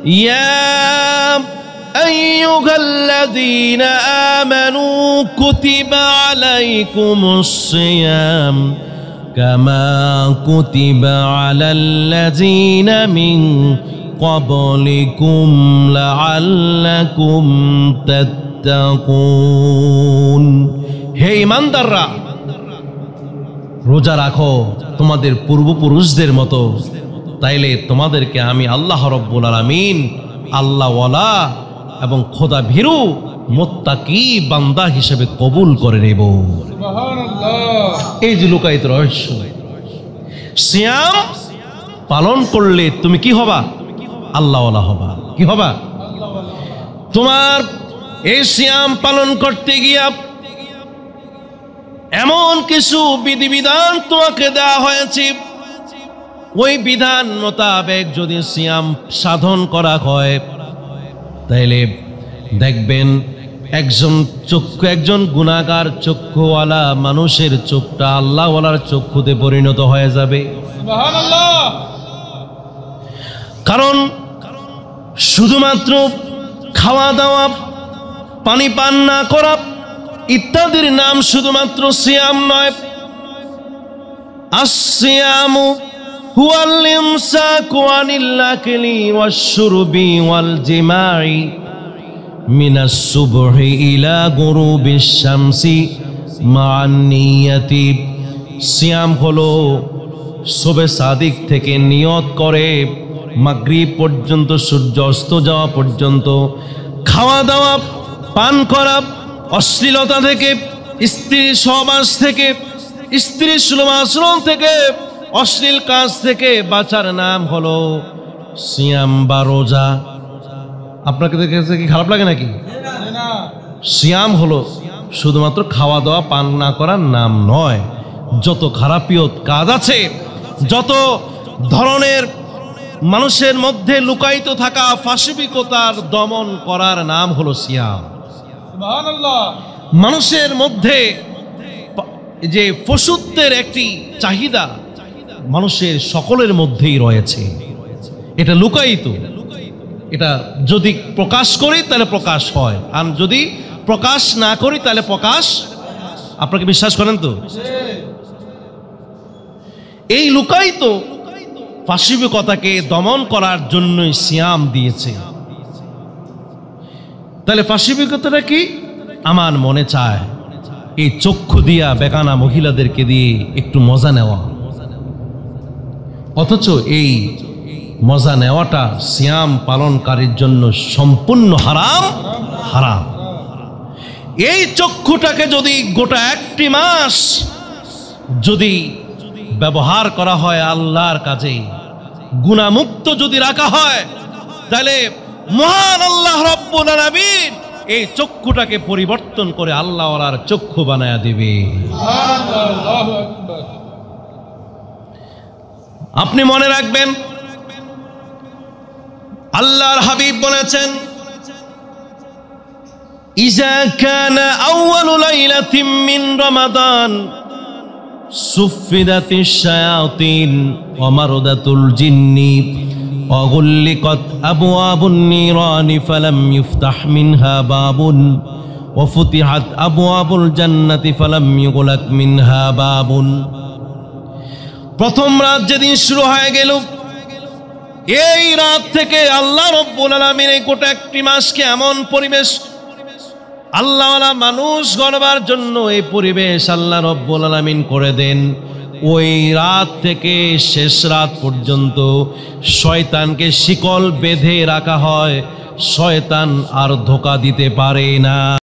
ইয়া আইয়ুহাল্লাযীনা আমানু কুতিবা আলাইকুমুস সিয়াম কামা কুতিবা আলাল্লাযীনা মিন ক্বাবলিকুম লাআল্লাকুম তাত্তাকুন। হে ঈমানদাররা, রোজা রাখো তোমাদের পূর্বপুরুষদের মতো, তাইলে তোমাদেরকে আমি আল্লাহ রব্বুল আলামিন আল্লাহওয়ালা এবং খোদা ভীরু মুত্তাকি বান্দা হিসেবে কবুল করে নেব। এই যে লুকায়িত রহস্য, সিয়াম পালন করলে তুমি কি হবা? আল্লাহওয়ালা হবা। কি হবা? তোমার এই সিয়াম পালন করতে গিয়া এমন কিছু বিধিবিধান তোমাকে দেওয়া হয়েছে, ওই বিধান মোতাবেক যদি সিয়াম সাধন করা হয় তাইলে দেখবেন একজন গুনাহগার চক্ষুওয়ালা মানুষের চোখটা আল্লাহওয়ালার চক্ষুতে পরিণত হয়ে যাবে। সুবহানাল্লাহ। কারণ শুধুমাত্র খাওয়া দাওয়া, পানি পান না করা ইত্যাদির নাম শুধুমাত্র সিয়াম নয়। আসসিয়ামু হুয়াল ইমসাকু আনিল আকলি ওয়াশ-শুরবি ওয়াল জিমাই মিনাস সুবহি ইলা গুরুবিশ শামসি মা'আন নিয়াতি। সিয়াম হলো সুবহে সাদিক থেকে নিয়ত করে মাগরিব পর্যন্ত, সূর্য অস্ত যাওয়া পর্যন্ত খাওয়া দাওয়া, পান করা, অশ্লীলতা থেকে, স্ত্রী সহবাস থেকে, স্ত্রী সুলভ আচরণ থেকে, অশ্লীল কাজ থেকে বাঁচার নাম হলো সিয়াম বা রোজা। আপনাকে দেখেছে কি খারাপ লাগে নাকি? সিয়াম হলো শুধুমাত্র খাওয়া দাওয়া পান না করার নাম নয়। যত খারাপিয়ত কাজ আছে, যত ধরনের মানুষের মধ্যে লুকায়িত থাকা ফাশবিকতার দমন করার নাম হলো সিয়াম। সুবহানাল্লাহ। মানুষের মধ্যে যে পশুত্বের একটি চাহিদা মানুষের সকলের মধ্যেই রয়েছে, এটা লুকায়িত। এটা যদি প্রকাশ করি তাহলে প্রকাশ হয়, আর যদি প্রকাশ না করি তাহলে প্রকাশ। আপনাকে বিশ্বাস করেন তো? এই লুকায়িত ফাশবিকতাকে দমন করার জন্যই সিয়াম দিয়েছে। তাহলে ফাশবিকতাটা কি? আমার মনে চায় এই চক্ষু দিয়া বেগানা মহিলাদেরকে দিয়ে একটু মজা নেওয়া, অথচ এই মজা নেওয়াটা সিয়াম পালনকারীর জন্য সম্পূর্ণ হারাম। হারাম। এই চক্ষুটাকে যদি গোটা একটি মাস যদি ব্যবহার করা হয় আল্লাহর কাজে, গুনাহমুক্ত যদি রাখা হয়, তাহলে মহান আল্লাহ রব্বুল আলামিন এই চক্ষুটাকে পরিবর্তন করে আল্লাহওয়ালার চক্ষু বানায়া দিবে। আপনি মনে রাখবেন, আল্লাহর হাবিব বলেছেন, ইজা কানা আউয়ালু লাইলাতিন মিন রমাদান সুফিদাতিশ শায়াতিন ওয়া মারদাতুল জিন্নি ওয়া গুল্লিকাত আবওয়াবুন নিরানি ফালাম ইফতাহ মিনহা বাবুন ওয়া ফুতিহাত আবওয়াবুল জান্নাতি ফালাম ইউগলাক মিনহা বাবুন। প্রথম রাত যেদিন শুরু হয়ে গেল, এই রাত থেকে আল্লাহ রব্বুল আলামিন এই গোটা একটি মাসকে এমন পরিবেশ, আল্লাহওয়ালা মানুষ গড়বার জন্য এই পরিবেশ আল্লাহ রব্বুল আলামিন করে দেন। ওই রাত থেকে শেষ রাত পর্যন্ত শয়তানকে শিকল বেঁধে রাখা হয়, শয়তান আর ধোঁকা দিতে পারে না।